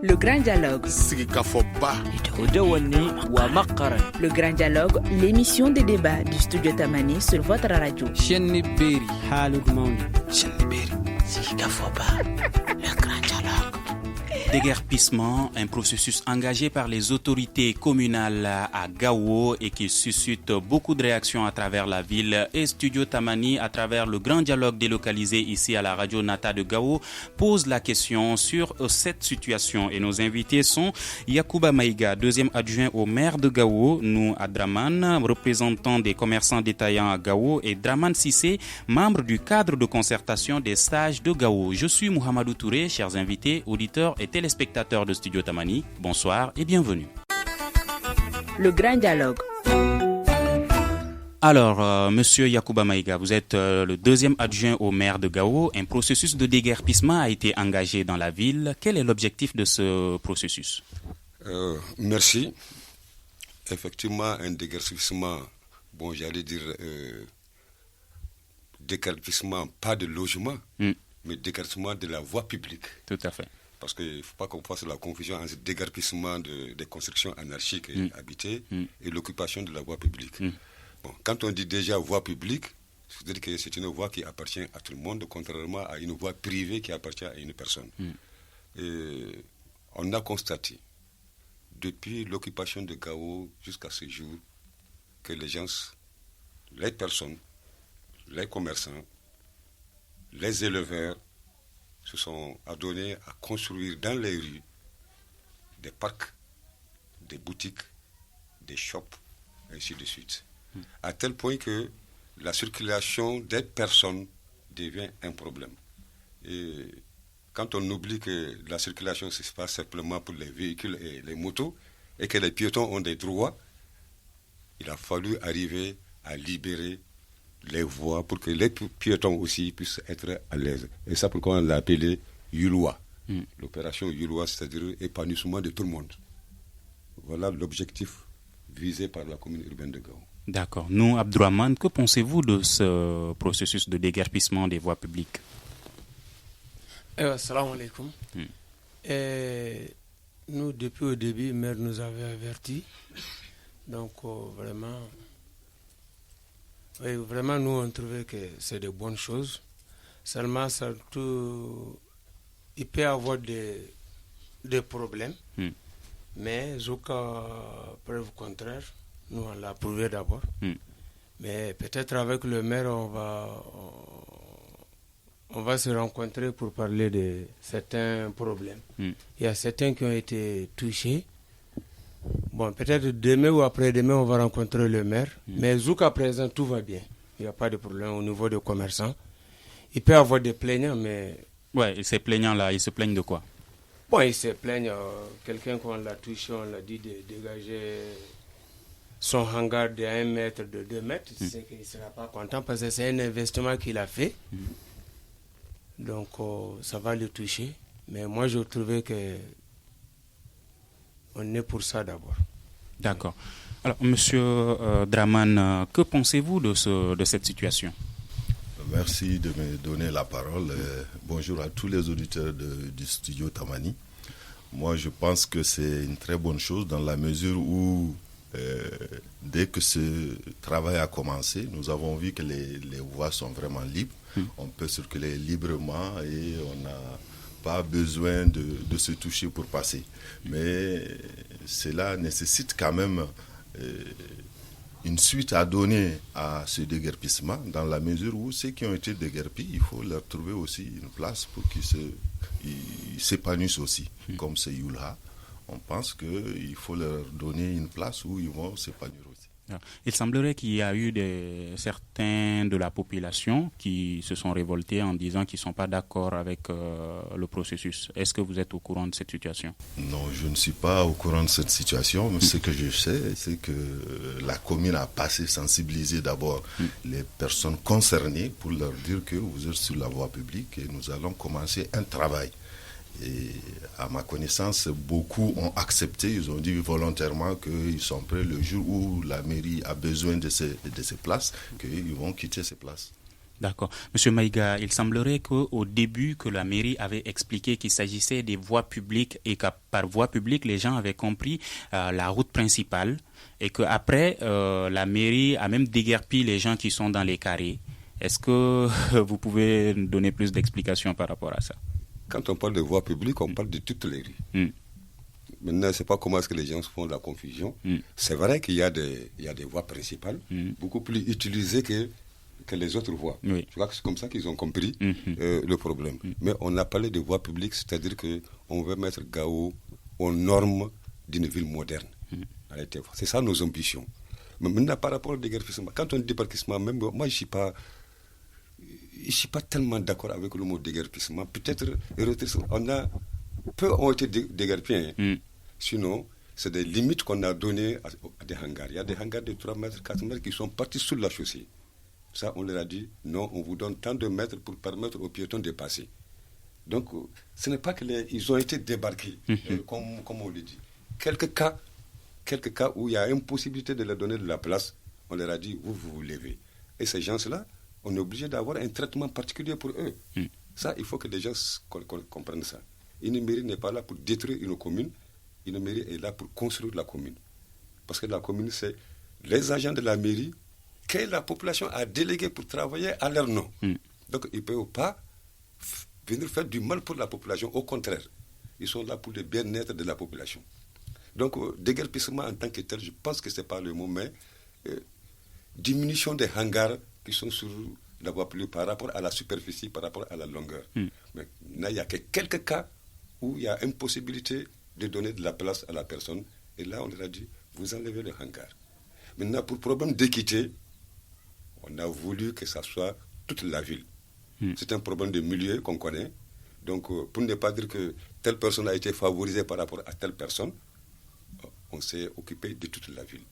Le Grand Dialogue. Le Grand Dialogue, l'émission des débats du Studio Tamani sur votre radio. Le Grand Dialogue. Déguerpissement, un processus engagé par les autorités communales à Gao et qui suscite beaucoup de réactions à travers la ville. Et Studio Tamani, à travers le Grand Dialogue délocalisé ici à la radio Nata de Gao, pose la question sur cette situation. Et nos invités sont Yacouba Maïga, deuxième adjoint au maire de Gao, nous à Draman, représentant des commerçants détaillants à Gao, et Draman Sissé, membre du cadre de concertation des stages de Gao. Je suis Mohamedou Touré, chers invités, auditeurs et téléspectateurs de Studio Tamani, bonsoir et bienvenue. Le Grand Dialogue. Alors, Monsieur Yacouba Maïga, vous êtes le deuxième adjoint au maire de Gao. Un processus de déguerpissement a été engagé dans la ville. Quel est l'objectif de ce processus? Merci. Effectivement, un déguerpissement, j'allais dire déguerpissement, pas de logement, mais déguerpissement de la voie publique. Tout à fait. Parce qu'il ne faut pas qu'on fasse la confusion entre le déguerpissement des constructions anarchiques et habitées et l'occupation de la voie publique. Quand on dit déjà voie publique, c'est-à-dire que c'est une voie qui appartient à tout le monde, contrairement à une voie privée qui appartient à une personne. Et on a constaté, depuis l'occupation de Gao jusqu'à ce jour, que les gens, les personnes, les commerçants, les éleveurs, se sont adonnés à construire dans les rues des parcs, des boutiques, des shops, ainsi de suite. À tel point que la circulation des personnes devient un problème. Et quand on oublie que la circulation, ce n'est pas simplement pour les véhicules et les motos, et que les piétons ont des droits, il a fallu arriver à libérer les voies pour que les piétons aussi puissent être à l'aise. Et ça, pourquoi on l'a appelé Yulwa. L'opération Yulwa, c'est-à-dire épanouissement de tout le monde. Voilà l'objectif visé par la commune urbaine de Gao. D'accord. Nous, Abdourahmane, que pensez-vous de ce processus de déguerpissement des voies publiques? Assalamu alaikum. Nous, depuis le début, le maire nous avait avertis. Donc, vraiment, nous, on trouvait que c'est de bonnes choses. Seulement, il peut y avoir des problèmes. Mais jusqu'à preuve contraire, nous, on l'a prouvé d'abord. Mais peut-être avec le maire, on va se rencontrer pour parler de certains problèmes. Il y a certains qui ont été touchés. Peut-être demain ou après-demain, on va rencontrer le maire. Mais jusqu'à présent, tout va bien. Il n'y a pas de problème au niveau des commerçants. Il peut y avoir des plaignants, mais... Ouais, ces plaignants-là, ils se plaignent de quoi? Ils se plaignent. Quelqu'un qu'on l'a touché, on l'a dit de dégager son hangar de 1 mètre, de 2 mètres. C'est qu'il ne sera pas content parce que c'est un investissement qu'il a fait. Donc, ça va le toucher. Mais moi, je trouvais que on est pour ça d'abord. D'accord. Alors, Monsieur Draman, que pensez-vous de cette situation? Merci de me donner la parole. Bonjour à tous les auditeurs du studio Tamani. Moi, je pense que c'est une très bonne chose dans la mesure où, dès que ce travail a commencé, nous avons vu que les voies sont vraiment libres. On peut circuler librement et on n'a pas besoin de se toucher pour passer. Mais cela nécessite quand même une suite à donner à ce déguerpissement, dans la mesure où ceux qui ont été déguerpis, il faut leur trouver aussi une place pour qu'ils s'épanouissent aussi, comme c'est Yulha. On pense qu'il faut leur donner une place où ils vont s'épanouir aussi. Il semblerait qu'il y a eu certains de la population qui se sont révoltés en disant qu'ils ne sont pas d'accord avec le processus. Est-ce que vous êtes au courant de cette situation? Non, je ne suis pas au courant de cette situation. Mais ce que je sais, c'est que la commune a passé sensibiliser d'abord les personnes concernées pour leur dire que vous êtes sur la voie publique et nous allons commencer un travail. Et à ma connaissance, beaucoup ont accepté, ils ont dit volontairement qu'ils sont prêts le jour où la mairie a besoin de ces places, qu'ils vont quitter ces places. D'accord. Monsieur Maïga, il semblerait qu'au début, que la mairie avait expliqué qu'il s'agissait des voies publiques et que par voie publique, les gens avaient compris la route principale et qu'après, la mairie a même déguerpi les gens qui sont dans les carrés. Est-ce que vous pouvez nous donner plus d'explications par rapport à ça? Quand on parle de voies publiques, on parle de toutes les rues. Maintenant, je ne sais pas comment est-ce que les gens se font la confusion. C'est vrai qu'il y a des voies principales, beaucoup plus utilisées que les autres voies. Oui. Je crois que c'est comme ça qu'ils ont compris le problème. Mais on a parlé de voies publiques, c'est-à-dire qu'on veut mettre Gao aux normes d'une ville moderne. C'est ça nos ambitions. Mais maintenant, par rapport au déguerpissement, quand on dit déguerpissement, même moi, je ne suis pas tellement d'accord avec le mot déguerpissement. Peut-être, peu ont été déguerpis. Sinon, c'est des limites qu'on a données à des hangars. Il y a des hangars de 3 mètres, 4 mètres qui sont partis sous la chaussée. Ça, on leur a dit, non, on vous donne tant de mètres pour permettre aux piétons de passer. Donc, ce n'est pas qu'ils ont été débarqués, comme on le dit. Quelques cas où il y a impossibilité de leur donner de la place, on leur a dit, vous levez. Et ces gens-là, on est obligé d'avoir un traitement particulier pour eux. Ça, il faut que les gens comprennent ça. Une mairie n'est pas là pour détruire une commune, une mairie est là pour construire la commune. Parce que la commune, c'est les agents de la mairie que la population a délégués pour travailler à leur nom. Donc, ils ne peuvent pas venir faire du mal pour la population. Au contraire, ils sont là pour le bien-être de la population. Donc, déguerpissement en tant que tel, je pense que ce n'est pas le mot, mais diminution des hangars qui sont sur la voie publique par rapport à la superficie, par rapport à la longueur. Mais il n'y a que quelques cas où il y a impossibilité de donner de la place à la personne. Et là, on leur a dit, vous enlevez le hangar. Maintenant, pour problème d'équité, on a voulu que ça soit toute la ville. C'est un problème de milieu qu'on connaît. Donc, pour ne pas dire que telle personne a été favorisée par rapport à telle personne, on s'est occupé de toute la ville.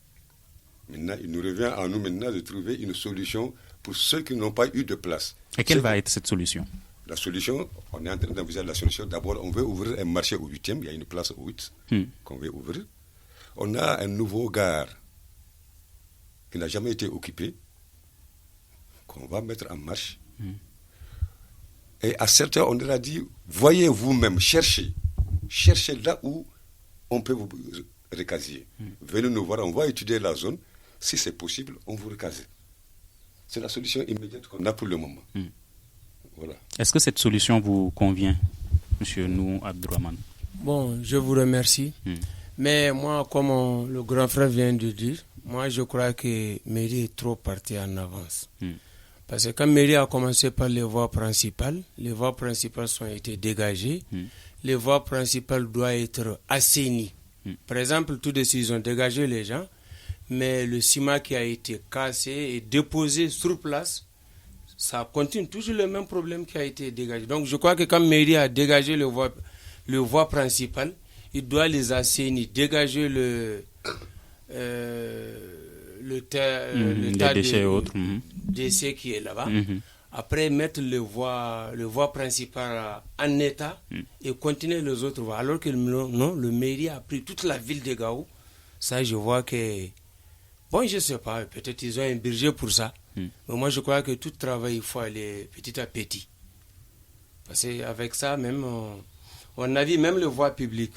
Maintenant, il nous revient à nous maintenant de trouver une solution pour ceux qui n'ont pas eu de place. Et quelle va être cette solution? La solution, on est en train d'envisager la solution. D'abord, on veut ouvrir un marché au 8e. Il y a une place au 8 qu'on veut ouvrir. On a un nouveau gare qui n'a jamais été occupé, qu'on va mettre en marche. Et à certains, on leur a dit, voyez vous-même, cherchez là où on peut vous recasier. Venez nous voir, on va étudier la zone. Si c'est possible, on vous recase. C'est la solution immédiate qu'on a pour le moment. Voilà. Est-ce que cette solution vous convient, M. Nou Abdourahmane? Bon, je vous remercie. Mais moi, comme le grand frère vient de dire, moi je crois que Mairie est trop partie en avance. Parce que quand Mairie a commencé par les voies principales ont été dégagées. Les voies principales doivent être assainies. Par exemple, tout de suite, ils ont dégagé les gens, mais le ciment qui a été cassé et déposé sur place, ça continue toujours le même problème qui a été dégagé. Donc je crois que quand Mairie a dégagé le voie principale, il doit les assainir, dégager le tas déchets de autres. déchets qui est là-bas. Après, mettre le voie principale en état et continuer les autres voies. Alors que non, le mairie a pris toute la ville de Gao. Ça, je vois que... Bon, je ne sais pas, peut-être ils ont un budget pour ça. Mais moi, je crois que tout travail, il faut aller petit à petit. Parce qu'avec ça, même, on a vu même les voies publiques,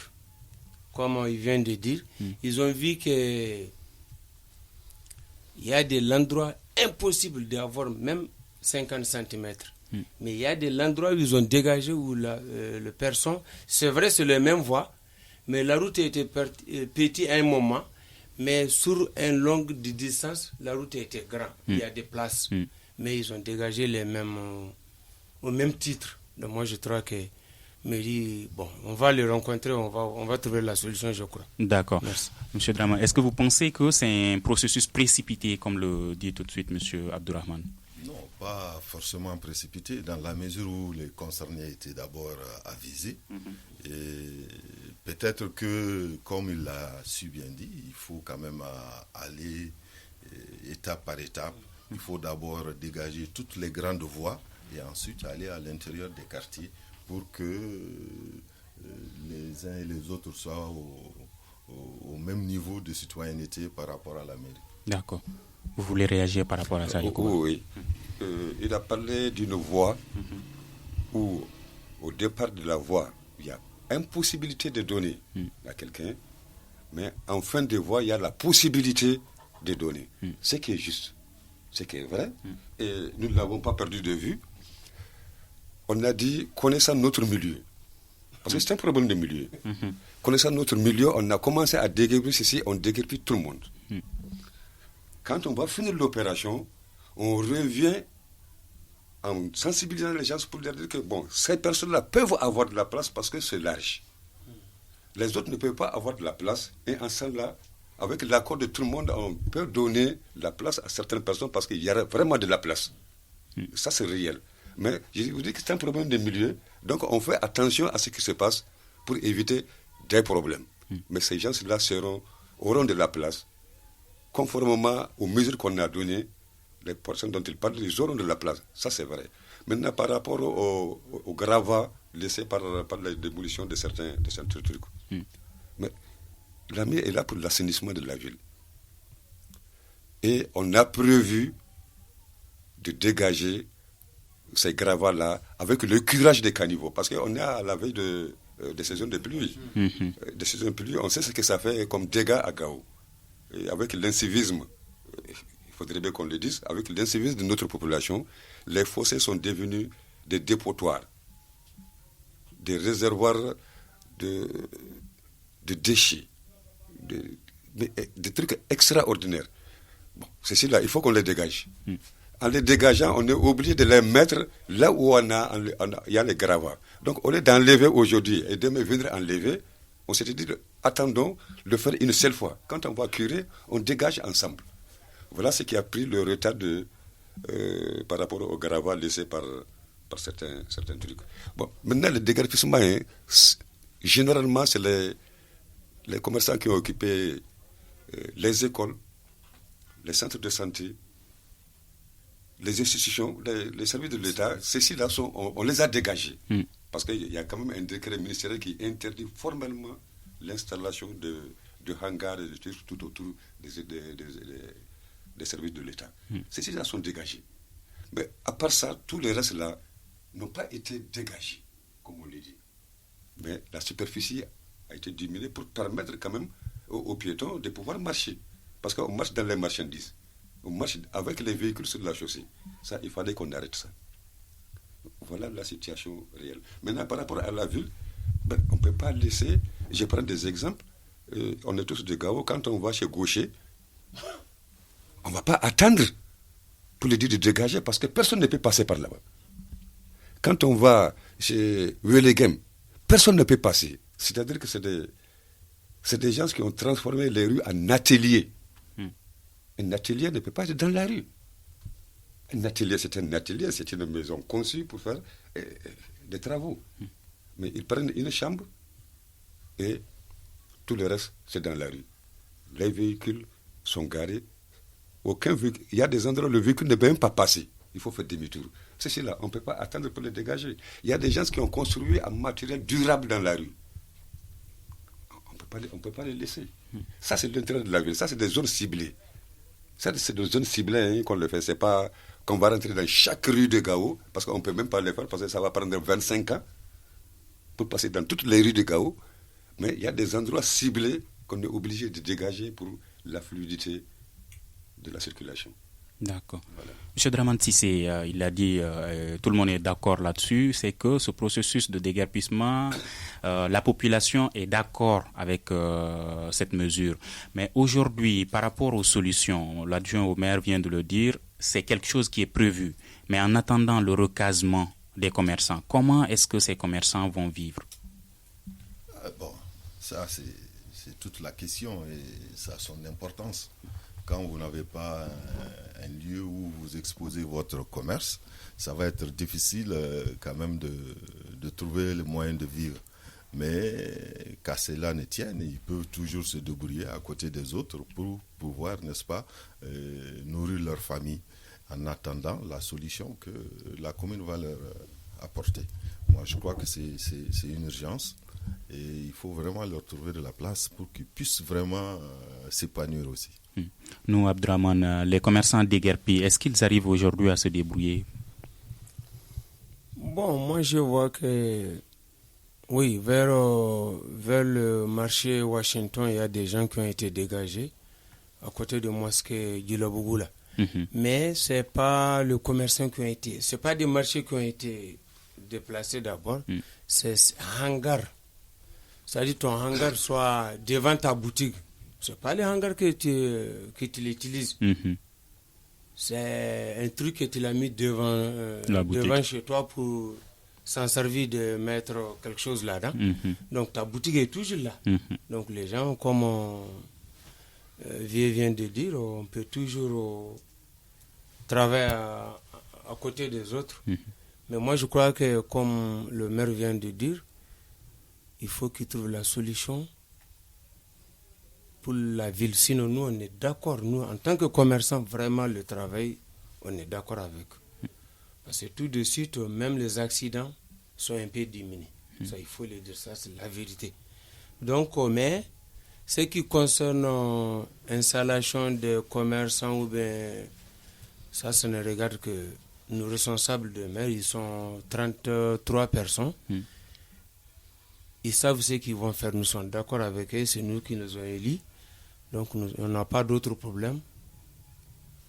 comme il vient de dire, ils ont vu que il y a des endroits impossibles d'avoir même 50 cm. Mais il y a des endroits où ils ont dégagé où le personne, c'est vrai, c'est la même voie, mais la route était petite à un moment, mais sur une longue distance, la route était grande. Il y a des places, mais ils ont dégagé les mêmes, au même titre. Donc moi, je crois que Mairie, bon, on va les rencontrer, on va trouver la solution, je crois. D'accord. Merci. Monsieur Draman, est-ce que vous pensez que c'est un processus précipité, comme le dit tout de suite Monsieur Abdourahmane? Non, pas forcément précipité, dans la mesure où les concernés étaient d'abord avisés. Et peut-être que, comme il l'a si bien dit, il faut quand même aller étape par étape. Il faut d'abord dégager toutes les grandes voies et ensuite aller à l'intérieur des quartiers pour que les uns et les autres soient au même niveau de citoyenneté par rapport à la mairie. D'accord. Vous voulez réagir par rapport à ça? Oui. il a parlé d'une voie où, au départ de la voie, il y a impossibilité de donner à quelqu'un, mais en fin de voie, il y a la possibilité de donner. Ce qui est juste, ce qui est vrai, et nous ne l'avons pas perdu de vue. On a dit, connaissant notre milieu, parce que c'est un problème de milieu. Connaissant notre milieu, on a commencé à déguerpir ceci, on déguerpit tout le monde. Quand on va finir l'opération, on revient en sensibilisant les gens pour leur dire que bon, ces personnes-là peuvent avoir de la place parce que c'est large. Les autres ne peuvent pas avoir de la place, et ensemble là, avec l'accord de tout le monde, on peut donner la place à certaines personnes parce qu'il y a vraiment de la place. Ça, c'est réel. Mais je vous dis que c'est un problème de milieu, donc on fait attention à ce qui se passe pour éviter des problèmes. Mais ces gens-là auront de la place, conformément aux mesures qu'on a données. Les personnes dont ils parlent, ils auront de la place. Ça, c'est vrai. Maintenant, par rapport au gravat laissé par la démolition de certains trucs. Mais l'AMI est là pour l'assainissement de la ville. Et on a prévu de dégager ces gravats-là avec le curage des caniveaux. Parce qu'on est à la veille des saisons de pluie. Des saisons de pluie, on sait ce que ça fait comme dégâts à Gao. Et avec l'incivisme, il faudrait bien qu'on le dise, avec l'incivisme de notre population, les fossés sont devenus des dépotoirs, des réservoirs de déchets, des trucs extraordinaires. Bon, ceci-là, il faut qu'on les dégage. En les dégageant, on est obligé de les mettre là où il y a les gravats. Donc, au lieu d'enlever aujourd'hui et demain venir enlever, on s'était dit, attendons de le faire une seule fois. Quand on va curer, on dégage ensemble. Voilà ce qui a pris le retard par rapport aux gravats laissés par certains trucs. Bon, maintenant, le déguerpissement, généralement, c'est les commerçants qui ont occupé les écoles, les centres de santé, les institutions, les services de l'État. Ceux-ci-là, on les a dégagés. Parce qu'il y a quand même un décret ministériel qui interdit formellement l'installation de hangars tout autour des services de l'État. Ceux-ci-là sont dégagés. Mais à part ça, tous les restes là n'ont pas été dégagés, comme on l'a dit. Mais la superficie a été diminuée pour permettre quand même aux piétons de pouvoir marcher. Parce qu'on marche dans les marchandises. On marche avec les véhicules sur la chaussée. Ça, il fallait qu'on arrête ça. Voilà la situation réelle. Maintenant, par rapport à la ville, on ne peut pas laisser... Je prends des exemples. On est tous de Gao. Quand on va chez Gaucher, on ne va pas attendre pour lui dire de dégager parce que personne ne peut passer par là-bas. Quand on va chez Welegem, personne ne peut passer. C'est-à-dire que c'est des gens qui ont transformé les rues en ateliers. Un atelier ne peut pas être dans la rue. Un atelier, c'est une maison conçue pour faire des travaux. Mais ils prennent une chambre et tout le reste, c'est dans la rue. Les véhicules sont garés. Il y a des endroits où le véhicule ne peut même pas passer. Il faut faire demi-tour. C'est là, on ne peut pas attendre pour les dégager. Il y a des gens qui ont construit un matériel durable dans la rue. On ne peut pas les laisser. Ça, c'est l'intérêt de la ville. Ça, c'est des zones ciblées. Ça, c'est des zones ciblées qu'on le fait. Ce n'est pas qu'on va rentrer dans chaque rue de Gao, parce qu'on ne peut même pas le faire, parce que ça va prendre 25 ans pour passer dans toutes les rues de Gao. Mais il y a des endroits ciblés qu'on est obligé de dégager pour la fluidité de la circulation. D'accord. Voilà. M. Dramane Cissé, il a dit, tout le monde est d'accord là-dessus, c'est que ce processus de déguerpissement, la population est d'accord avec cette mesure. Mais aujourd'hui, par rapport aux solutions, l'adjoint au maire vient de le dire, c'est quelque chose qui est prévu. Mais en attendant le recasement des commerçants, comment est-ce que ces commerçants vont vivre? Bon, ça c'est toute la question et ça a son importance. Quand vous n'avez pas un lieu où vous exposez votre commerce, ça va être difficile quand même de trouver le moyen de vivre. Mais qu'à cela ne tienne, ils peuvent toujours se débrouiller à côté des autres pour pouvoir, n'est-ce pas, nourrir leur famille en attendant la solution que la commune va leur apporter. Moi, je crois que c'est une urgence et il faut vraiment leur trouver de la place pour qu'ils puissent vraiment s'épanouir aussi. Nous, Abdraman, les commerçants déguerpis, est-ce qu'ils arrivent aujourd'hui à se débrouiller? Bon, moi je vois que oui, vers le marché Washington, il y a des gens qui ont été dégagés à côté de mosquée Gilabougoula. Mais c'est pas le commerçant qui ont été, c'est pas des marchés qui ont été déplacés d'abord, c'est hangar. C'est-à-dire ton hangar soit devant ta boutique. C'est pas les hangars que tu l'utilises. C'est un truc que tu l'as mis devant chez toi pour s'en servir de mettre quelque chose là-dedans. Donc ta boutique est toujours là. Donc les gens, comme vient de dire, on peut toujours travailler à côté des autres. Mais moi je crois que comme le maire vient de dire, il faut qu'il trouve la solution pour la ville. Sinon nous on est d'accord, nous en tant que commerçants, vraiment le travail, on est d'accord avec. Parce que tout de suite, même les accidents sont un peu diminués. Ça, il faut le dire, ça c'est la vérité. Donc, mais ce qui concerne installation de commerçants ou bien ça ne regarde que nos responsables de maire, ils sont 33 personnes. Ils savent ce qu'ils vont faire, nous sommes d'accord avec eux, c'est nous qui nous avons élus. Donc on n'a pas d'autres problèmes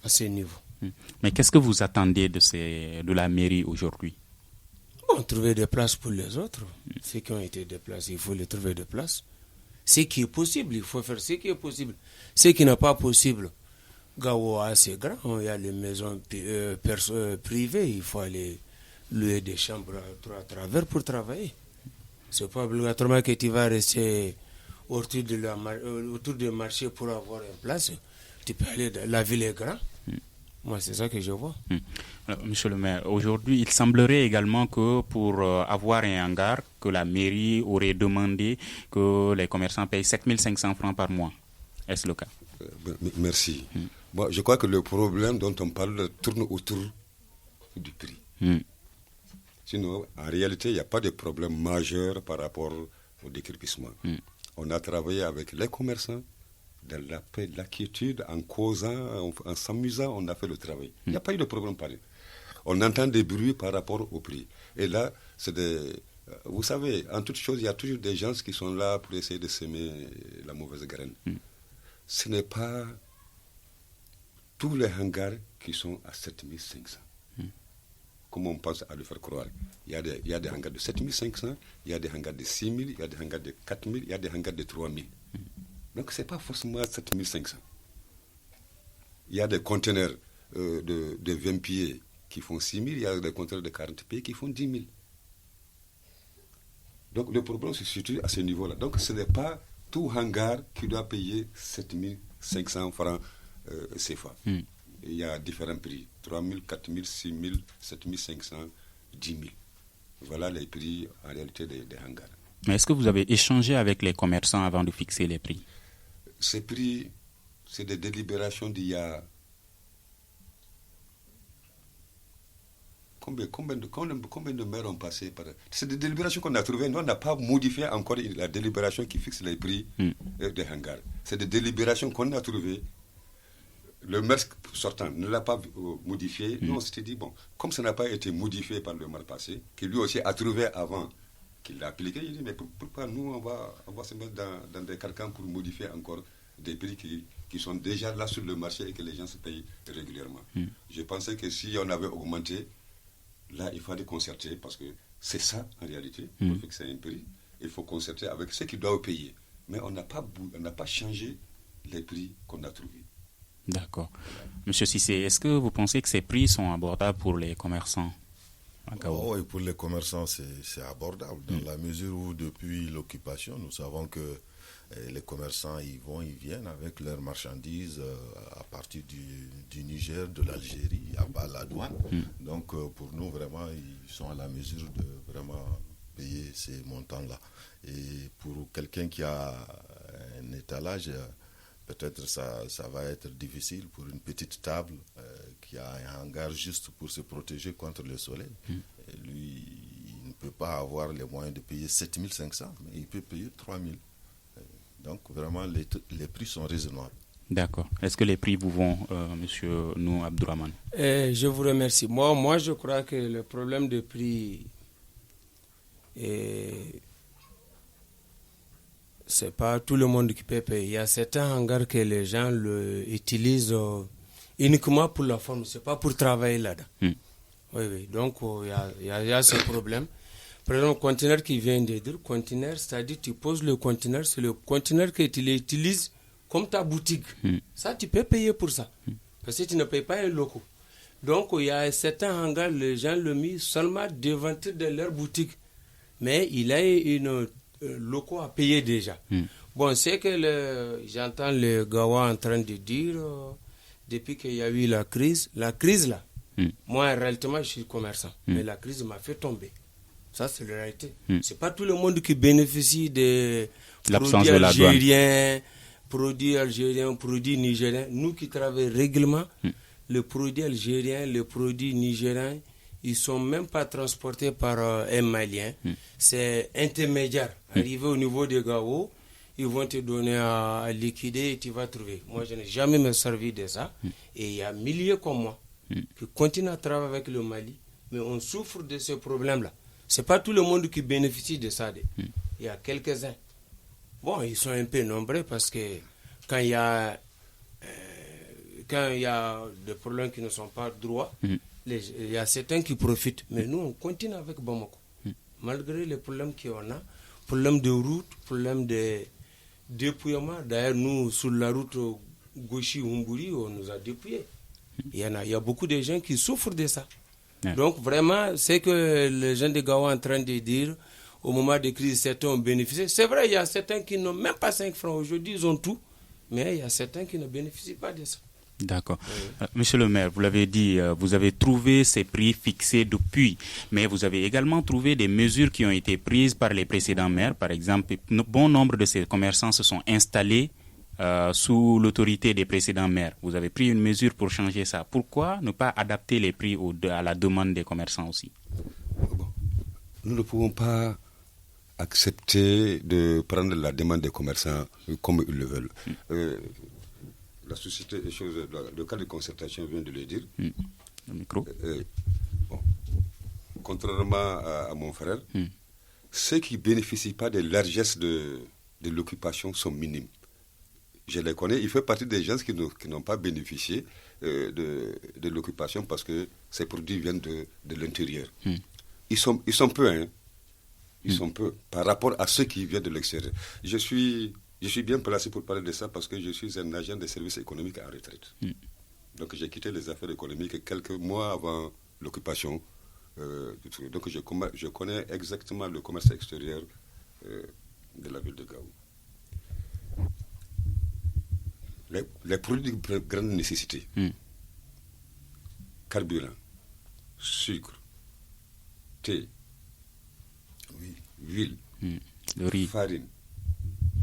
à ce niveau. Mais qu'est-ce que vous attendez de la mairie aujourd'hui? Bon, trouver des places pour les autres. Ceux qui ont été déplacés, il faut les trouver des places. Ce qui est possible, il faut faire ce qui est possible. Ce qui n'est pas possible, Gawa c'est grand, il y a les maisons privées, il faut aller louer des chambres à travers pour travailler. C'est pas obligatoirement que tu vas rester autour du marché pour avoir une place. Tu peux aller, la ville est grande. Moi, c'est ça que je vois. Alors, monsieur le maire, aujourd'hui, il semblerait également que pour avoir un hangar, que la mairie aurait demandé que les commerçants payent 7 500 francs par mois. Est-ce le cas? Merci. Moi, je crois que le problème dont on parle tourne autour du prix. Sinon, en réalité, il n'y a pas de problème majeur par rapport au déguerpissement. On a travaillé avec les commerçants, dans la paix, la quiétude, en causant, en s'amusant, on a fait le travail. Il n'y a pas eu de problème pareil. On entend des bruits par rapport au prix. Et là, c'est vous savez, en toute chose, il y a toujours des gens qui sont là pour essayer de semer la mauvaise graine. Ce n'est pas tous les hangars qui sont à 7500. Comme on pense à le faire croire. Il y a des hangars de 7500, il y a des hangars de 6000, il y a des hangars de 4000, il y a des hangars de 3000. Donc ce n'est pas forcément 7500. Il y a des conteneurs de 20 pieds qui font 6000, il y a des conteneurs de 40 pieds qui font 10 000. Donc le problème se situe à ce niveau-là. Donc ce n'est pas tout hangar qui doit payer 7500 francs CFA. Il y a différents prix, 3 000, 4 000, 6 000, 7 500, 10 000. Voilà les prix en réalité des hangars. Mais est-ce que vous avez échangé avec les commerçants avant de fixer les prix? Ces prix, c'est des délibérations d'il y a... Combien de maires ont passé par... C'est des délibérations qu'on a trouvées. Nous, on n'a pas modifié encore la délibération qui fixe les prix des hangars. C'est des délibérations qu'on a trouvées. Le maire sortant ne l'a pas modifié. Nous, on s'était dit, bon, comme ça n'a pas été modifié par le maire passé, qui lui aussi a trouvé avant qu'il l'a appliqué, il dit, mais pourquoi nous, on va se mettre dans des carcans pour modifier encore des prix qui sont déjà là sur le marché et que les gens se payent régulièrement. Je pensais que si on avait augmenté, là, il fallait concerter, parce que c'est ça, en réalité, pour fixer un prix. Il faut concerter avec ceux qui doivent payer. Mais on n'a pas changé les prix qu'on a trouvés. D'accord. Monsieur Cissé, est-ce que vous pensez que ces prix sont abordables pour les commerçants? Oui, pour les commerçants, c'est abordable, dans la mesure où, depuis l'occupation, nous savons que les commerçants, ils viennent avec leurs marchandises à partir du Niger, de l'Algérie, à bas la douane. Donc, pour nous, vraiment, ils sont à la mesure de vraiment payer ces montants-là. Et pour quelqu'un qui a un étalage, peut-être ça va être difficile pour une petite table qui a un hangar juste pour se protéger contre le soleil. Et lui, il ne peut pas avoir les moyens de payer 7500, mais il peut payer 3000. Donc vraiment, les prix sont raisonnables. D'accord. Est-ce que les prix vous vont, Monsieur Nou Abdourahmane? Je vous remercie. Moi, je crois que le problème de prix, c'est pas tout le monde qui peut payer. Il y a certains hangars que les gens utilisent uniquement pour la forme, c'est pas pour travailler là-dedans. Oui. Donc, il y a ce problème. Par exemple, le conteneur qui vient de dire, conteneur, c'est-à-dire tu poses le conteneur, c'est le conteneur que tu l'utilises comme ta boutique. Ça, tu peux payer pour ça. Parce que tu ne payes pas un loco. Donc, il y a certains hangars, les gens le mis seulement devant de leur boutique. Mais il a une loco à payer déjà. Bon, c'est que j'entends le Gawa en train de dire, depuis qu'il y a eu la crise là, moi, réellement, je suis commerçant. Mais la crise m'a fait tomber. Ça, c'est la réalité. C'est pas tout le monde qui bénéficie de produits algériens, produits nigériens. Nous qui travaillons régulièrement, les produits algériens, les produits nigériens, ils sont même pas transportés par un Malien. C'est intermédiaire. Arrivé au niveau de Gao, ils vont te donner à liquider et tu vas trouver. Moi, je n'ai jamais me servi de ça. Et il y a milliers comme moi qui continuent à travailler avec le Mali, mais on souffre de ce problème-là. C'est pas tout le monde qui bénéficie de ça. Il y a quelques-uns. Bon, ils sont un peu nombreux parce que quand il y a des problèmes qui ne sont pas droits, il y a certains qui profitent. Mais nous, on continue avec Bamako. Malgré les problèmes qu'on a, problèmes de route, problèmes de dépouillement. D'ailleurs, nous, sur la route Gouchi-Humburi, on nous a dépouillés. Il y a beaucoup de gens qui souffrent de ça. Donc vraiment, c'est que les gens de Gawa sont en train de dire, au moment de crise, certains ont bénéficié. C'est vrai, il y a certains qui n'ont même pas 5 francs. Aujourd'hui, ils ont tout. Mais il y a certains qui ne bénéficient pas de ça. D'accord. Monsieur le maire, vous l'avez dit, vous avez trouvé ces prix fixés depuis, mais vous avez également trouvé des mesures qui ont été prises par les précédents maires. Par exemple, bon nombre de ces commerçants se sont installés sous l'autorité des précédents maires. Vous avez pris une mesure pour changer ça. Pourquoi ne pas adapter les prix à la demande des commerçants aussi? Nous ne pouvons pas accepter de prendre la demande des commerçants comme ils le veulent. La société des choses, le cas de concertation vient de le dire. Le micro. Contrairement à mon frère, ceux qui ne bénéficient pas des largesses de l'occupation sont minimes. Je les connais, il fait partie des gens qui n'ont pas bénéficié de l'occupation parce que ces produits viennent de l'intérieur. Ils sont peu, hein. Ils sont peu par rapport à ceux qui viennent de l'extérieur. Je suis bien placé pour parler de ça parce que je suis un agent des services économiques en retraite. Donc j'ai quitté les affaires économiques quelques mois avant l'occupation. Donc je connais exactement le commerce extérieur de la ville de Gao. Les produits de grande nécessité, carburant, sucre, thé, huile, le riz, farine,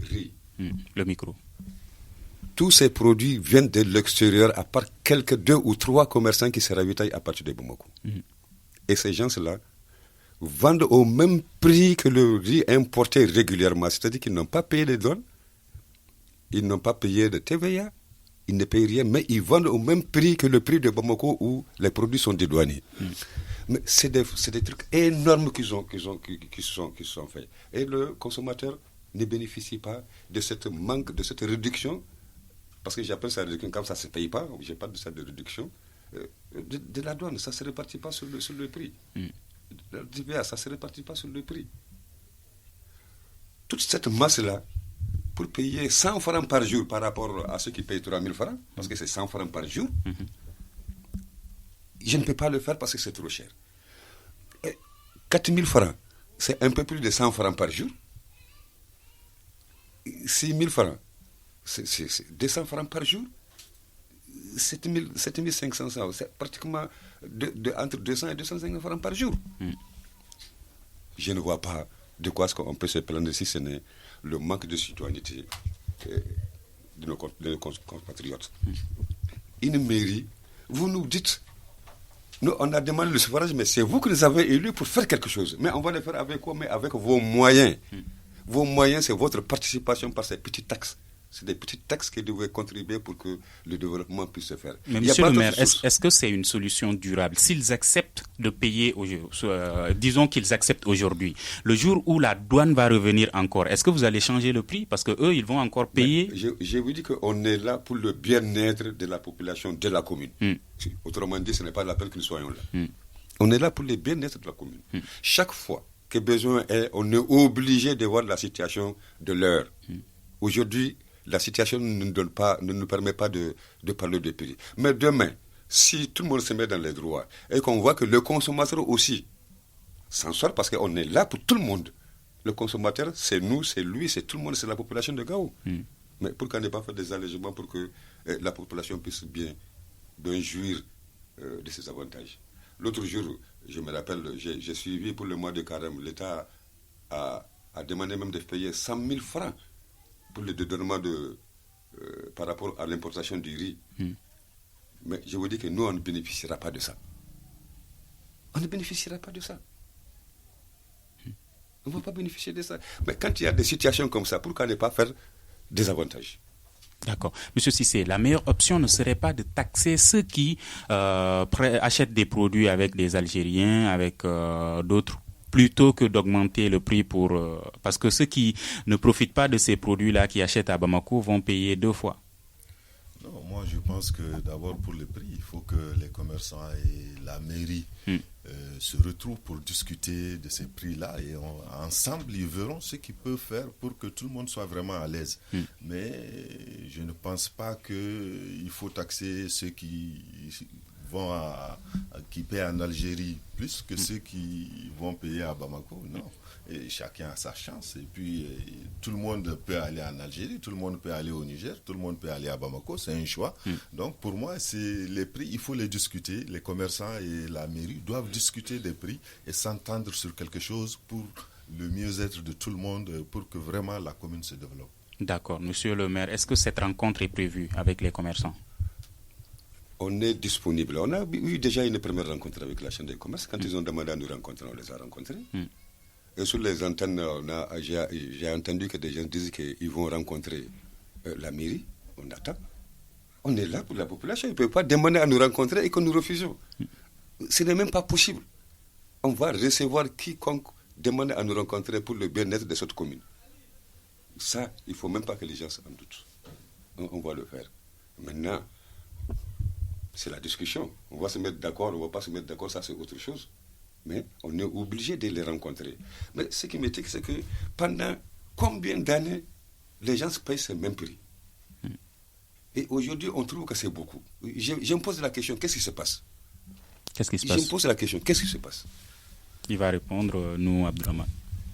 riz. Le micro. Tous ces produits viennent de l'extérieur à part quelques 2 ou 3 commerçants qui se ravitaillent à partir de Bamako. Et ces gens-là vendent au même prix que le riz importé régulièrement, c'est-à-dire qu'ils n'ont pas payé les douanes. Ils n'ont pas payé de TVA, ils ne payent rien, mais ils vendent au même prix que le prix de Bamako où les produits sont dédouanés. Mais c'est des trucs énormes qui sont faits. Et le consommateur ne bénéficie pas de cette manque, de cette réduction, parce que j'appelle ça réduction, comme ça ne se paye pas, je parle de ça de réduction, de la douane, ça ne se répartit pas sur le prix. Le TVA, ça ne se répartit pas sur le prix. Toute cette masse-là, pour payer 100 francs par jour par rapport à ceux qui payent 3 000 francs, parce que c'est 100 francs par jour, je ne peux pas le faire parce que c'est trop cher. 4 000 francs, c'est un peu plus de 100 francs par jour. 6 000 francs, c'est 200 francs par jour. 7 500, c'est pratiquement entre 200 et 250 francs par jour. Je ne vois pas de quoi on peut se plaindre si ce n'est le manque de citoyenneté de nos compatriotes. Une mairie, vous nous dites, nous on a demandé le suffrage, mais c'est vous qui nous avez élus pour faire quelque chose. Mais on va le faire avec quoi? Mais avec vos moyens. Vos moyens, c'est votre participation par ces petites taxes C'est des petits taxes qui devraient contribuer pour que le développement puisse se faire. Mais monsieur le maire, est-ce que c'est une solution durable? S'ils acceptent de payer, disons qu'ils acceptent aujourd'hui, le jour où la douane va revenir encore, est-ce que vous allez changer le prix? Parce qu'eux, ils vont encore payer. Je vous dis qu'on est là pour le bien-être de la population de la commune. Autrement dit, ce n'est pas la peine que nous soyons là. On est là pour le bien-être de la commune. Chaque fois que besoin est, on est obligé de voir la situation de l'heure. Aujourd'hui, la situation ne nous permet pas de parler de prix. Mais demain, si tout le monde se met dans les droits et qu'on voit que le consommateur aussi s'en sort, parce qu'on est là pour tout le monde. Le consommateur, c'est nous, c'est lui, c'est tout le monde, c'est la population de Gao. Mais pourquoi ne pas faire des allègements pour que la population puisse bien jouir de ces avantages? L'autre jour, je me rappelle, j'ai suivi pour le mois de carême, l'État a demandé même de payer 100 000 francs pour le dédonnement par rapport à l'importation du riz. Mais je vous dis que nous, on ne bénéficiera pas de ça. On ne bénéficiera pas de ça. On ne va pas bénéficier de ça. Mais quand il y a des situations comme ça, pourquoi ne pas faire des avantages? D'accord. Monsieur Cissé, la meilleure option ne serait pas de taxer ceux qui achètent des produits avec des Algériens, avec d'autres, plutôt que d'augmenter le prix parce que ceux qui ne profitent pas de ces produits-là, qui achètent à Bamako, vont payer 2 fois. Non, moi je pense que d'abord pour le prix, il faut que les commerçants et la mairie se retrouvent pour discuter de ces prix-là et ensemble ils verront ce qu'ils peuvent faire pour que tout le monde soit vraiment à l'aise. Mais je ne pense pas qu'il faut taxer ceux qui qui paient en Algérie plus que ceux qui vont payer à Bamako. Non. Et chacun a sa chance. Et puis, tout le monde peut aller en Algérie, tout le monde peut aller au Niger, tout le monde peut aller à Bamako. C'est un choix. Donc, pour moi, c'est les prix, il faut les discuter. Les commerçants et la mairie doivent discuter des prix et s'entendre sur quelque chose pour le mieux-être de tout le monde, pour que vraiment la commune se développe. D'accord. Monsieur le maire, est-ce que cette rencontre est prévue avec les commerçants? On est disponible. On a eu déjà une première rencontre avec la Chambre des commerces. Quand ils ont demandé à nous rencontrer, on les a rencontrés. Et sur les antennes, j'ai entendu que des gens disent qu'ils vont rencontrer la mairie. On attend. On est là pour la population. Ils ne peuvent pas demander à nous rencontrer et que nous refusons. Ce n'est même pas possible. On va recevoir quiconque demande à nous rencontrer pour le bien-être de cette commune. Ça, il ne faut même pas que les gens s'en doutent. On va le faire. Maintenant, c'est la discussion. On va se mettre d'accord, on ne va pas se mettre d'accord, ça c'est autre chose. Mais on est obligé de les rencontrer. Mais ce qui m'étonne, c'est que pendant combien d'années les gens payent ce même prix? Et aujourd'hui, on trouve que c'est beaucoup. Je me pose la question, qu'est-ce qui se passe? Qu'est-ce qui se passe? Je me pose la question, qu'est-ce qui se passe? Il va répondre, nous, Abdourahmane.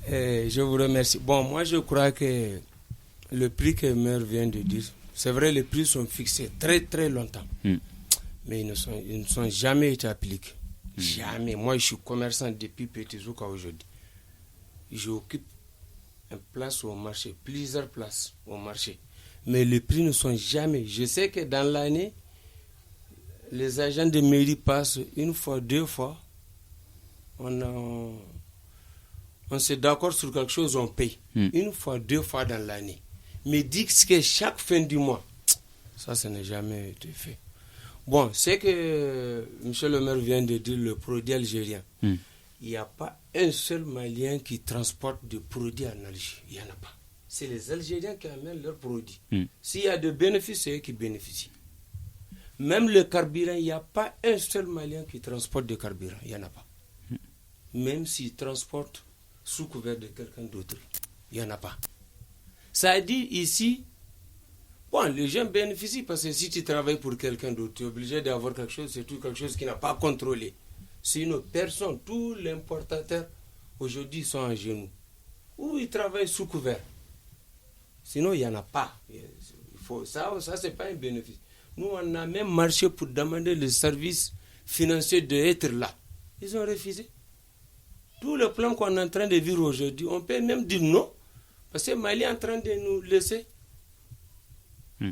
Je vous remercie. Bon, moi je crois que le prix que le maire vient de dire, c'est vrai, les prix sont fixés très très longtemps. Mais ils ne sont jamais été appliqués. Jamais. Moi, je suis commerçant depuis Petit Zouka aujourd'hui. J'occupe une place au marché, plusieurs places au marché. Mais les prix ne sont jamais. Je sais que dans l'année, les agents de mairie passent une fois, 2 fois. On s'est d'accord sur quelque chose, on paye. Une fois, 2 fois dans l'année. Mais dire que chaque fin du mois, ça n'a jamais été fait. Bon, c'est que M. le maire vient de dire le produit algérien. Il n'y a pas un seul Malien qui transporte des produits en Algérie. Il n'y en a pas. C'est les Algériens qui amènent leurs produits. S'il y a des bénéfices, c'est eux qui bénéficient. Même le carburant, il n'y a pas un seul Malien qui transporte du carburant. Il n'y en a pas. Même s'il transporte sous couvert de quelqu'un d'autre, il n'y en a pas. Ça dit ici, bon, les gens bénéficient parce que si tu travailles pour quelqu'un d'autre, tu es obligé d'avoir quelque chose, c'est tout quelque chose qui n'a pas contrôlé. Sinon, personne, tous les importateurs aujourd'hui sont à genoux. Ou ils travaillent sous couvert. Sinon, il n'y en a pas. Ça c'est pas un bénéfice. Nous, on a même marché pour demander le service financier d'être là. Ils ont refusé. Tout le plan qu'on est en train de vivre aujourd'hui, on peut même dire non, parce que Mali est en train de nous laisser.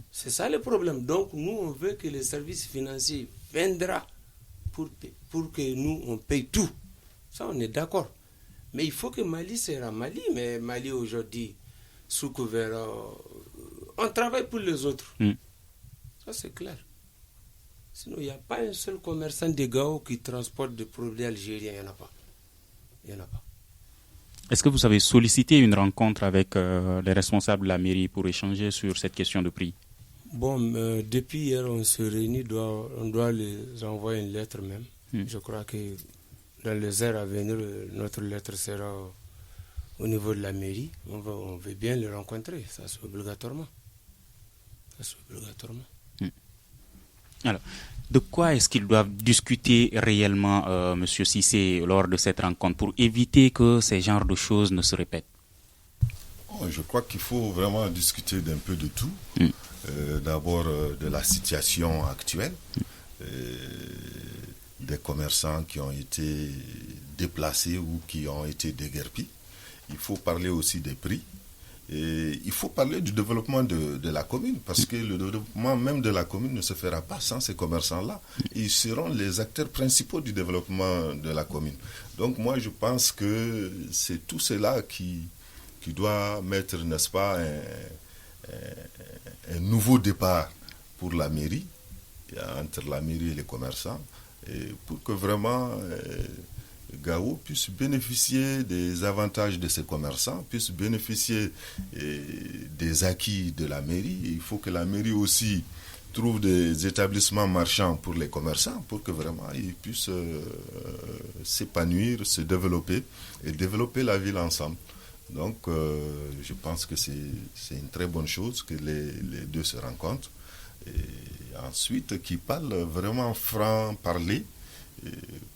C'est ça le problème. Donc, nous, on veut que le service financier viendra pour que nous, on paye tout. Ça, on est d'accord. Mais il faut que Mali sera Mali. Mais Mali, aujourd'hui, sous couvert, on travaille pour les autres. Ça, c'est clair. Sinon, il n'y a pas un seul commerçant de Gao qui transporte des produits algériens. Il n'y en a pas. Il n'y en a pas. Est-ce que vous avez sollicité une rencontre avec les responsables de la mairie pour échanger sur cette question de prix? Bon, depuis hier, on se réunit, on doit les envoyer une lettre même. Je crois que dans les heures à venir, notre lettre sera au niveau de la mairie. On veut bien les rencontrer, ça c'est obligatoirement. Alors, de quoi est-ce qu'ils doivent discuter réellement, M. Cissé, lors de cette rencontre pour éviter que ces genres de choses ne se répètent? Je crois qu'il faut vraiment discuter d'un peu de tout. D'abord de la situation actuelle, des commerçants qui ont été déplacés ou qui ont été déguerpis. Il faut parler aussi des prix. Et il faut parler du développement de la commune, parce que le développement même de la commune ne se fera pas sans ces commerçants-là. Ils seront les acteurs principaux du développement de la commune. Donc moi, je pense que c'est tout cela qui doit mettre, n'est-ce pas, un nouveau départ pour la mairie, entre la mairie et les commerçants, et pour que vraiment Gao puisse bénéficier des avantages de ces commerçants, puisse bénéficier des acquis de la mairie. Il faut que la mairie aussi trouve des établissements marchands pour les commerçants, pour que vraiment ils puissent s'épanouir, se développer et développer la ville ensemble. Donc, je pense que c'est une très bonne chose que les deux se rencontrent. Et ensuite, qu'ils parlent vraiment franc-parler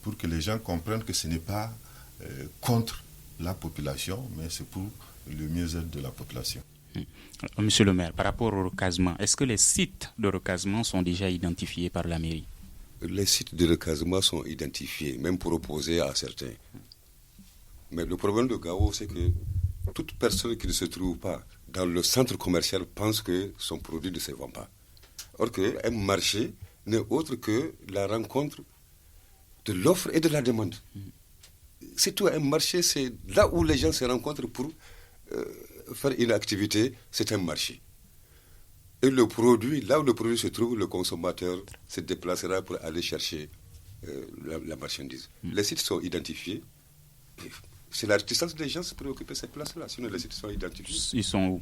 pour que les gens comprennent que ce n'est pas contre la population, mais c'est pour le mieux-être de la population. Monsieur le maire, par rapport au recasement, est-ce que les sites de recasement sont déjà identifiés par la mairie? Les sites de recasement sont identifiés, même pour opposer à certains. Mais le problème de Gao, c'est que toute personne qui ne se trouve pas dans le centre commercial pense que son produit ne se vend pas. Or qu'un marché n'est autre que la rencontre de l'offre et de la demande. C'est tout, un marché, c'est là où les gens se rencontrent pour faire une activité, c'est un marché. Et le produit, là où le produit se trouve, le consommateur se déplacera pour aller chercher la marchandise. Les sites sont identifiés. C'est la réticence des gens pour occuper ces places-là. Sinon, les sites sont identifiés. Ils sont où?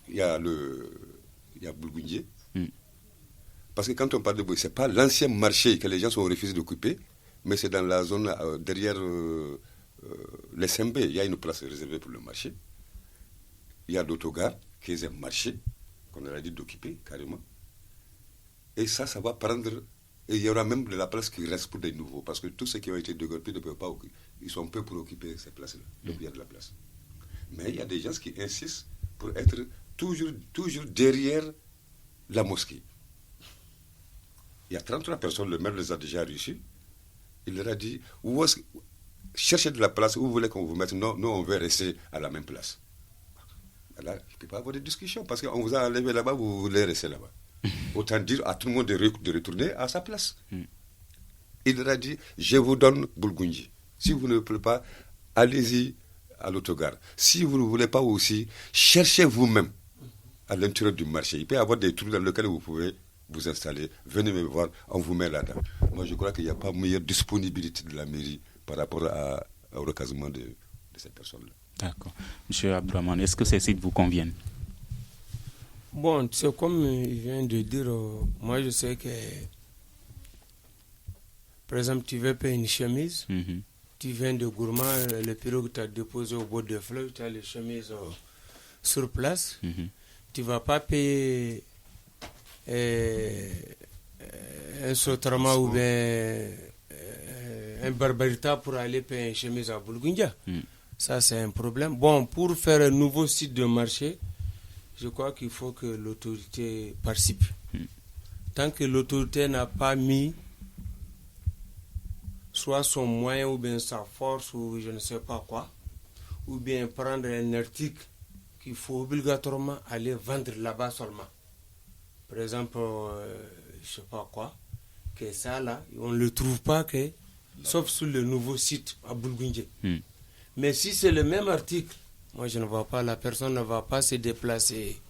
Il y a Boulgounier. Parce que quand on parle de Boulgounier, ce n'est pas l'ancien marché que les gens sont refusés d'occuper, mais c'est dans la zone derrière les SMB. Il y a une place réservée pour le marché. Il y a l'autogare, qui est un marché qu'on a dit d'occuper carrément. Et ça va prendre. Et il y aura même de la place qui reste pour des nouveaux, parce que tous ceux qui ont été développés ne peuvent pas occuper. Ils sont peu pour occuper ces places-là. Donc il y a de la place. Mais il y a des gens qui insistent pour être toujours derrière la mosquée. Il y a 33 personnes, le maire les a déjà reçus. Il leur a dit, cherchez de la place, où vous voulez qu'on vous mette? Non, nous on veut rester à la même place. Là, il ne peut pas avoir de discussion, parce qu'on vous a enlevé là-bas, vous voulez rester là-bas. Autant dire à tout le monde de retourner à sa place. Il leur a dit, je vous donne Boulgounier. Si vous ne voulez pas, allez-y à l'autogare. Si vous ne voulez pas aussi, cherchez vous-même à l'intérieur du marché. Il peut y avoir des trous dans lesquels vous pouvez vous installer. Venez me voir, on vous met là-dedans. Moi, je crois qu'il n'y a pas meilleure disponibilité de la mairie par rapport au recasement de ces personnes-là. D'accord. Monsieur Abdourahmane, est-ce que ces sites vous conviennent? Bon, c'est comme il vient de dire, moi je sais que, par exemple, tu veux payer une chemise, tu viens de Gourmand, le pirogue que tu as déposé au bord de fleuve, tu as les chemises sur place, tu ne vas pas payer un Sotrama ou bien un Barbarita pour aller payer une chemise à Boulgoundia. Ça, c'est un problème. Bon, pour faire un nouveau site de marché, je crois qu'il faut que l'autorité participe. Tant que l'autorité n'a pas mis soit son moyen ou bien sa force ou je ne sais pas quoi, ou bien prendre un article qu'il faut obligatoirement aller vendre là-bas seulement. Par exemple, je ne sais pas quoi, que ça là, on ne le trouve pas que, sauf sur le nouveau site à Boulgoundié. Mais si c'est le même article, moi je ne vois pas, la personne ne va pas se déplacer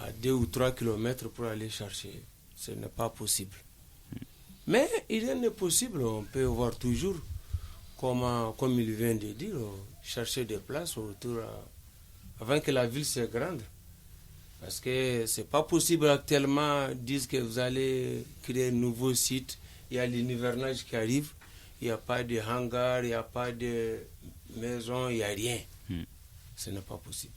à 2 ou 3 kilomètres pour aller chercher. Ce n'est pas possible. Mais rien n'est possible. On peut voir toujours, comme il vient de dire, chercher des places autour, avant que la ville soit grande. Parce que ce n'est pas possible actuellement de dire que vous allez créer un nouveau site. Il y a l'hivernage qui arrive. Il n'y a pas de hangar, il n'y a pas de maison, il n'y a rien. Ce n'est pas possible.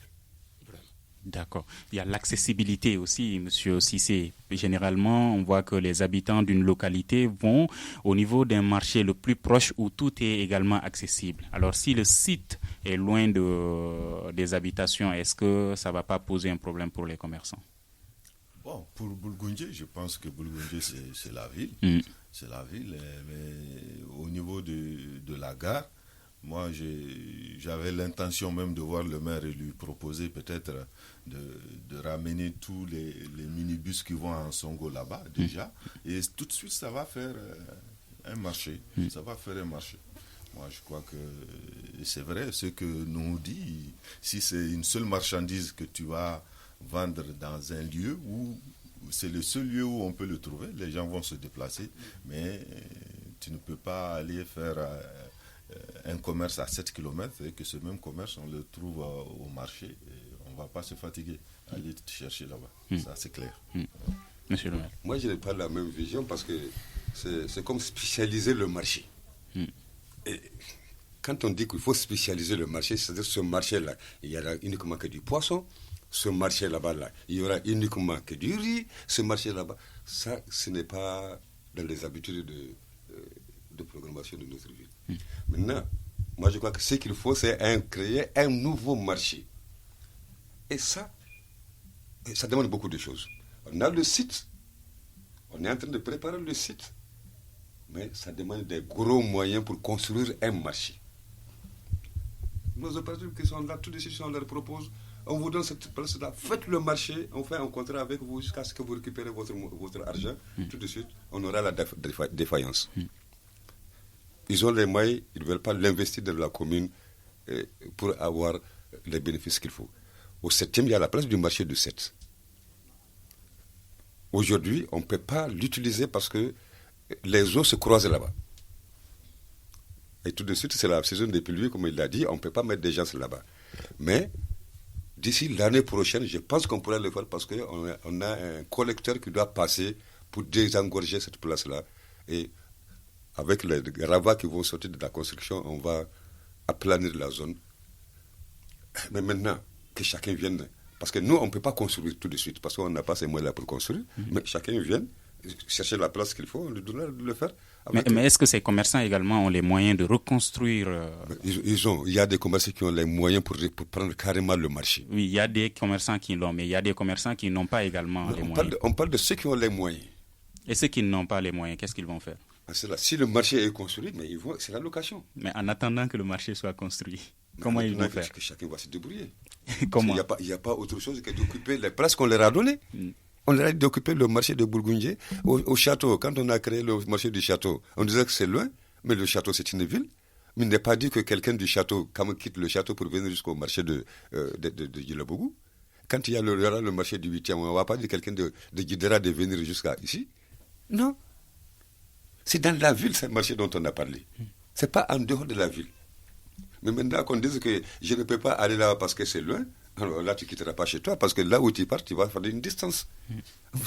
D'accord. Il y a l'accessibilité aussi, Monsieur Cissé. Généralement, on voit que les habitants d'une localité vont au niveau d'un marché le plus proche où tout est également accessible. Alors, si le site est loin des habitations, est-ce que ça ne va pas poser un problème pour les commerçants? Bon, pour Bulgoundié, je pense que Bulgoundié, c'est la ville. C'est la ville. Mais au niveau de la gare, moi, j'avais l'intention même de voir le maire et lui proposer peut-être de ramener tous les minibus qui vont en Songo là-bas déjà. Et tout de suite, ça va faire un marché. Ça va faire un marché. Moi, je crois que c'est vrai ce que nous dit. Si c'est une seule marchandise que tu vas vendre dans un lieu où c'est le seul lieu où on peut le trouver, les gens vont se déplacer. Mais tu ne peux pas aller faire un commerce à 7 km et que ce même commerce, on le trouve au marché et on ne va pas se fatiguer à aller te chercher là-bas. Ça, c'est clair. Monsieur le maire. Moi, je n'ai pas la même vision parce que c'est comme spécialiser le marché. Et quand on dit qu'il faut spécialiser le marché, c'est-à-dire ce marché-là, il y aura uniquement que du poisson. Ce marché là-bas, il y aura uniquement que du riz. Ce marché là-bas, ça, ce n'est pas dans les habitudes de programmation de notre ville. Maintenant, moi je crois que ce qu'il faut, c'est créer un nouveau marché. Et ça demande beaucoup de choses. On a le site, on est en train de préparer le site, mais ça demande des gros moyens pour construire un marché. Nos opérateurs qui sont là, tout de suite, on leur propose, on vous donne cette place-là, faites le marché, on fait un contrat avec vous jusqu'à ce que vous récupérez votre argent. Tout de suite, on aura la défaillance. Ils ont les moyens, ils ne veulent pas l'investir dans la commune pour avoir les bénéfices qu'il faut. Au 7e, il y a la place du marché de 7. Aujourd'hui, on ne peut pas l'utiliser parce que les eaux se croisent là-bas. Et tout de suite, c'est la saison des pluies, comme il l'a dit, on ne peut pas mettre des gens là-bas. Mais d'ici l'année prochaine, je pense qu'on pourra le faire parce qu'on a un collecteur qui doit passer pour désengorger cette place-là. Et avec les gravats qui vont sortir de la construction, on va aplanir la zone. Mais maintenant, que chacun vienne, parce que nous, on ne peut pas construire tout de suite, parce qu'on n'a pas ces moyens-là pour construire, mais chacun vienne chercher la place qu'il faut, on lui donne de le faire. Mais est-ce que ces commerçants également ont les moyens de reconstruire il y a des commerçants qui ont les moyens pour prendre carrément le marché. Oui, il y a des commerçants qui l'ont, mais il y a des commerçants qui n'ont pas également les moyens. On parle de ceux qui ont les moyens. Et ceux qui n'ont pas les moyens, qu'est-ce qu'ils vont faire? Si le marché est construit, mais c'est la location. Mais en attendant que le marché soit construit, comment ils vont faire? Que chacun va se débrouiller. Comment? Il n'y a pas autre chose que d'occuper les places qu'on leur a données. On leur a dit d'occuper le marché de Bulgoundié. Au château, quand on a créé le marché du château, on disait que c'est loin, mais le château c'est une ville. Mais il n'est pas dit que quelqu'un du château, quand on quitte le château pour venir jusqu'au marché de Djilabougou, quand il y aura le marché du 8e, on ne va pas dire quelqu'un de Guidera de venir jusqu'à ici. Non. C'est dans la ville, ce marché dont on a parlé. Ce n'est pas en dehors de la ville. Mais maintenant qu'on dise que je ne peux pas aller là parce que c'est loin, alors là tu ne quitteras pas chez toi parce que là où tu pars, tu vas faire une distance.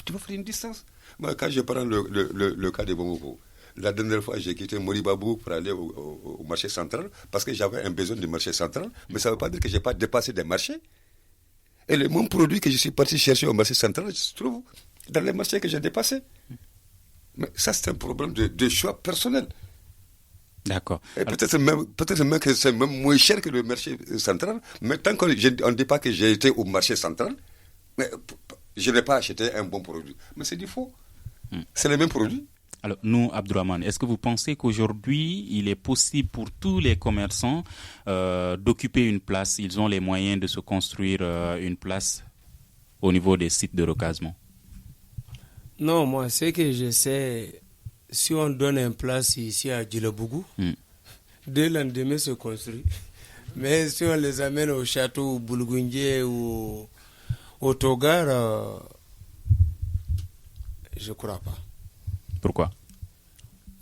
Tu vas faire une distance. Moi, quand je prends le cas de Bomoko, la dernière fois j'ai quitté Moribabou pour aller au marché central parce que j'avais un besoin du marché central, mais ça ne veut pas dire que je n'ai pas dépassé des marchés. Et le même produit que je suis parti chercher au marché central, je trouve dans les marchés que j'ai dépassés. Mais ça, c'est un problème de choix personnel. D'accord. Et peut-être même que c'est même moins cher que le marché central, mais tant qu'on ne dit pas que j'ai été au marché central, mais je n'ai pas acheté un bon produit. Mais c'est du faux. C'est le même produit. Alors, nous, Abdourahmane, est-ce que vous pensez qu'aujourd'hui, il est possible pour tous les commerçants d'occuper une place? Ils ont les moyens de se construire une place au niveau des sites de recasement? Non, moi, ce que je sais, si on donne une place ici à Djilabougou, dès le lendemain, se construit. Mais si on les amène au château Bulgoundié ou Autogare, je ne crois pas. Pourquoi?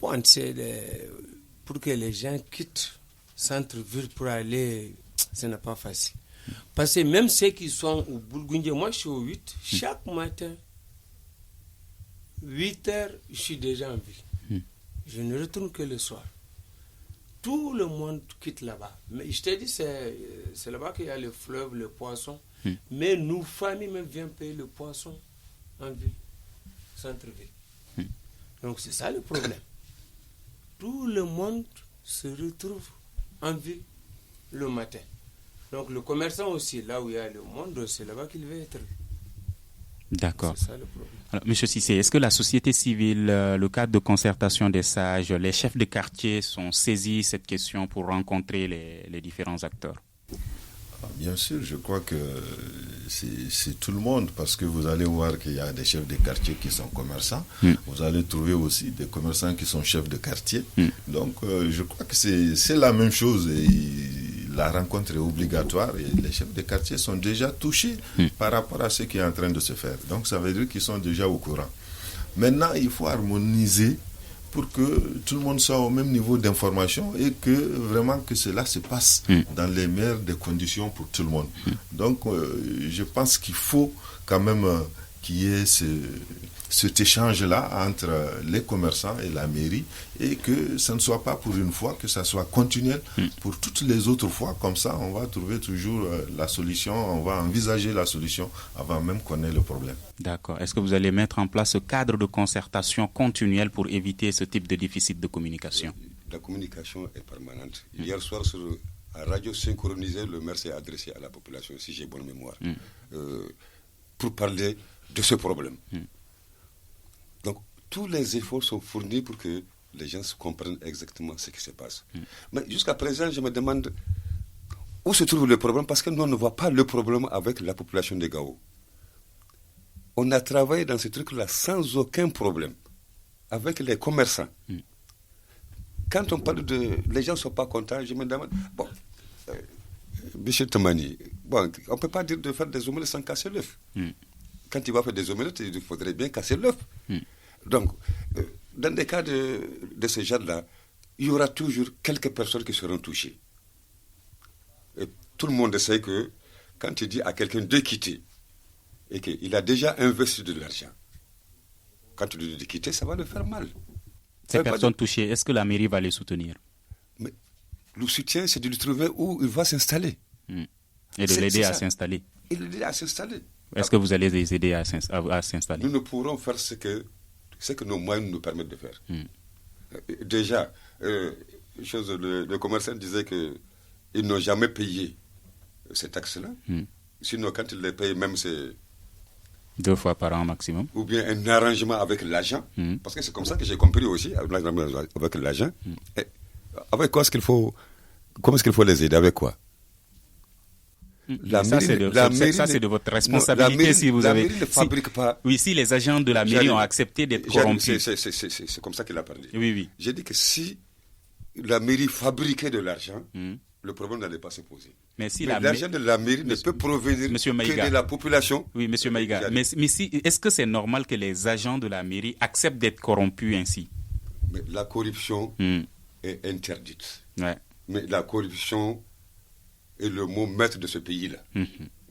Bon, pour que les gens quittent centre-ville pour aller, ce n'est pas facile. Parce que même ceux qui sont au Boulgogne, moi je suis au 8, chaque matin, 8 heures, je suis déjà en ville. Je ne retourne que le soir. Tout le monde quitte là-bas. Mais je t'ai dit, c'est là-bas qu'il y a le fleuve, le poisson. Mais nous, famille, même viennent payer le poisson en ville, centre-ville. Donc c'est ça le problème. Tout le monde se retrouve en ville le matin. Donc le commerçant aussi, là où il y a le monde, c'est là-bas qu'il veut être. D'accord. C'est ça le problème. Alors, Monsieur Cissé, est-ce que la société civile, le cadre de concertation des sages, les chefs de quartier sont saisis cette question pour rencontrer les différents acteurs? Bien sûr, je crois que c'est tout le monde, parce que vous allez voir qu'il y a des chefs de quartier qui sont commerçants. Vous allez trouver aussi des commerçants qui sont chefs de quartier. Donc, je crois que c'est la même chose. Et la rencontre est obligatoire et les chefs de quartier sont déjà touchés par rapport à ce qui est en train de se faire. Donc, ça veut dire qu'ils sont déjà au courant. Maintenant, il faut harmoniser pour que tout le monde soit au même niveau d'information et que vraiment que cela se passe dans les meilleures des conditions pour tout le monde. Donc, je pense qu'il faut quand même qu'il y ait cet échange-là entre les commerçants et la mairie et que ce ne soit pas pour une fois, que ça soit continuel pour toutes les autres fois. Comme ça, on va trouver toujours la solution, on va envisager la solution avant même qu'on ait le problème. D'accord. Est-ce que vous allez mettre en place ce cadre de concertation continuelle pour éviter ce type de déficit de communication? La communication est permanente. Hier soir, à Radio Synchronisée, le maire s'est adressé à la population, si j'ai bonne mémoire, pour parler de ce problème. Donc, tous les efforts sont fournis pour que les gens comprennent exactement ce qui se passe. Mais jusqu'à présent, je me demande où se trouve le problème, parce que nous, on ne voit pas le problème avec la population de Gao. On a travaillé dans ce truc-là sans aucun problème, avec les commerçants. Quand on parle de... Les gens ne sont pas contents, je me demande... Bon, Michel Tamani, bon, on ne peut pas dire de faire des omelettes sans casser l'œuf. Quand il va faire des omelettes, il faudrait bien casser l'œuf. Donc, dans des cas de ce genre-là, il y aura toujours quelques personnes qui seront touchées. Et tout le monde sait que quand tu dis à quelqu'un de quitter et qu'il a déjà investi de l'argent, quand tu lui dis de quitter, ça va le faire mal. Ces personnes touchées, est-ce que la mairie va les soutenir? Mais le soutien, c'est de lui trouver où il va s'installer. Et de l'aider à s'installer. Et l'aider à s'installer. Est-ce que vous allez les aider à s'installer? Nous ne pourrons faire ce que nos moyens nous permettent de faire. Déjà, le commerçant disait qu'ils n'ont jamais payé ces taxes-là. Sinon, quand ils les payent, même c'est... 2 fois par an maximum. Ou bien un arrangement avec l'agent. Parce que c'est comme ça que j'ai compris aussi, avec l'agent. Avec quoi est-ce qu'il faut... Comment est-ce qu'il faut les aider? Avec quoi? Ça, c'est de votre responsabilité. Si vous avez... ne fabrique pas... Oui, si les agents de la mairie ont accepté d'être corrompus. C'est comme ça qu'il a parlé. Oui. J'ai dit que si la mairie fabriquait de l'argent, le problème n'allait pas se poser. Mais si l'argent de la mairie ne peut provenir que de la population. Oui, monsieur Maïga. Mais est-ce que c'est normal que les agents de la mairie acceptent d'être corrompus ainsi? Mais la corruption est interdite. Ouais. Mais la corruption est le mot maître de ce pays-là.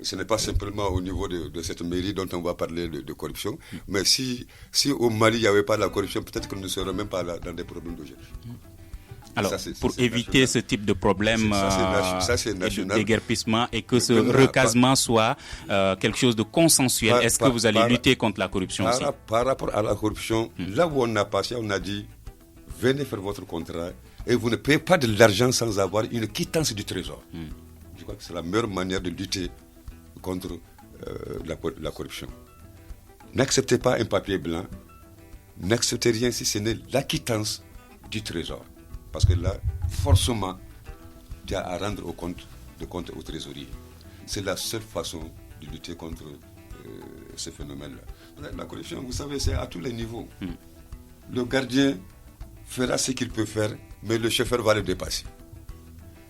Ce n'est pas simplement au niveau de cette mairie dont on va parler de corruption, mais si au Mali il n'y avait pas la corruption, peut-être qu'on ne serait même pas là dans des problèmes d'aujourd'hui. Alors, pour éviter ce type de problème de déguerpissement et que ce recasement soit quelque chose de consensuel, est-ce que vous allez lutter contre la corruption aussi? Par rapport à la corruption, là où on a passé, on a dit, venez faire votre contrat et vous ne payez pas de l'argent sans avoir une quittance du trésor. Je crois que c'est la meilleure manière de lutter contre la corruption. N'acceptez pas un papier blanc, n'acceptez rien si ce n'est la quittance du trésor. Parce que là, forcément, tu as à rendre de compte au trésorier. C'est la seule façon de lutter contre ce phénomène-là. La corruption, vous savez, c'est à tous les niveaux. Le gardien fera ce qu'il peut faire, mais le chauffeur va le dépasser.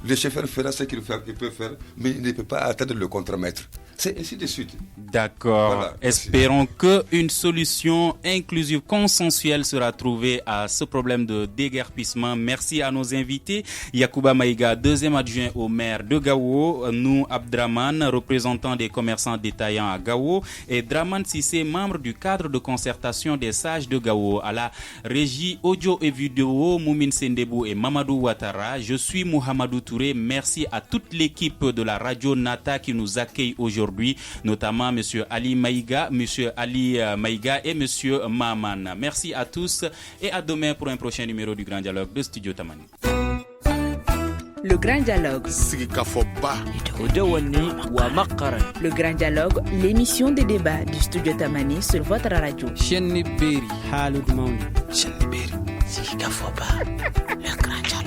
Le chauffeur fera ce qu'il peut faire, mais il ne peut pas atteindre le contremaître. C'est ainsi de suite. D'accord. Voilà, espérons qu'une solution inclusive, consensuelle sera trouvée à ce problème de déguerpissement. Merci à nos invités. Yacouba Maïga, deuxième adjoint au maire de Gao, nous Abdraman, représentant des commerçants détaillants à Gao, et Draman Sissé, membre du cadre de concertation des sages de Gao. À la régie audio et vidéo, Moumine Sendebou et Mamadou Ouattara. Je suis Mohamedou Touré. Merci à toute l'équipe de la radio Nata qui nous accueille aujourd'hui, notamment Monsieur Ali Maïga, Monsieur Ali Maïga et Monsieur Maman. Merci à tous et à demain pour un prochain numéro du Grand Dialogue de Studio Tamani. Le Grand Dialogue. Le Grand Dialogue, l'émission des débats du Studio Tamani sur votre radio. Le Grand Dialogue.